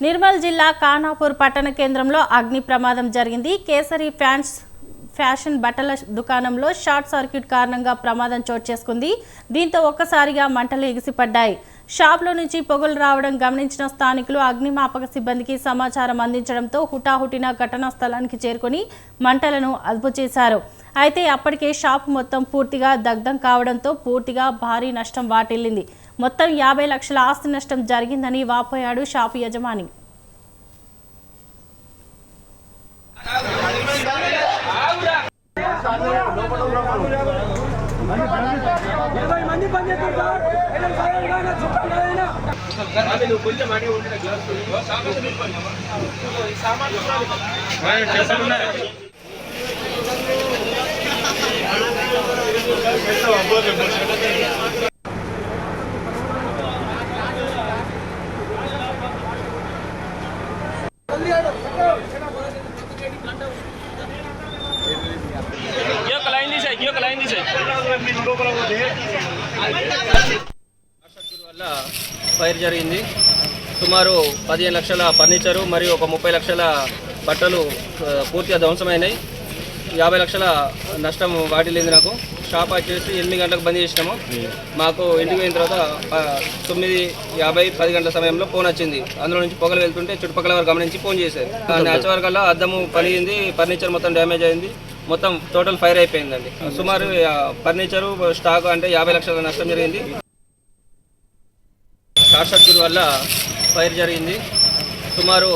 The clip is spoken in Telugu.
నిర్మల్ జిల్లా ఖానాపూర్ పట్టణ కేంద్రంలో అగ్ని ప్రమాదం జరిగింది. కేసరి ఫ్యాషన్ బట్టల దుకాణంలో షార్ట్ సర్క్యూట్ కారణంగా ప్రమాదం చోటు చేసుకుంది. దీంతో ఒక్కసారిగా మంటలు ఎగిసిపడ్డాయి. షాప్లో నుంచి పొగలు రావడం గమనించిన స్థానికులు అగ్నిమాపక సిబ్బందికి సమాచారం అందించడంతో హుటాహుటిన ఘటనా స్థలానికి చేరుకొని మంటలను అదుపు చేశారు. అయితే అప్పటికే షాప్ మొత్తం పూర్తిగా దగ్ధం కావడంతో పూర్తిగా భారీ నష్టం వాటిల్లింది. మొత్తం 50 లక్షల ఆస్తి నష్టం జరిగిందని వాపోయాడు షాపు యజమాని. వల్ల ఫైర్ జరిగింది. సుమారు 15 లక్షల ఫర్నిచరు మరియు ఒక 30 లక్షల బట్టలు పూర్తిగా ధ్వంసమైనాయి. 50 లక్షల నష్టం వాటిల్లింది. నాకు షాప్ వచ్చేసి 8 గంటలకు బంద్ చేసినాము. మాకు ఇంటికి పోయిన తర్వాత 9:50, 10 గంటల సమయంలో ఫోన్ వచ్చింది. అందులో నుంచి పొగలు వెళ్తుంటే చుట్టుపక్కల వారు గమనించి ఫోన్ చేశారు. వచ్చేవరకల్లా అద్దము పలిగింది, ఫర్నిచర్ మొత్తం డ్యామేజ్ అయింది, మొత్తం టోటల్ ఫైర్ అయిపోయిందండి. సుమారు ఫర్నిచరు స్టాక్ అంటే 50 లక్షల నష్టం జరిగింది. షార్ట్ సర్క్యూట్ వల్ల ఫైర్ జరిగింది. సుమారు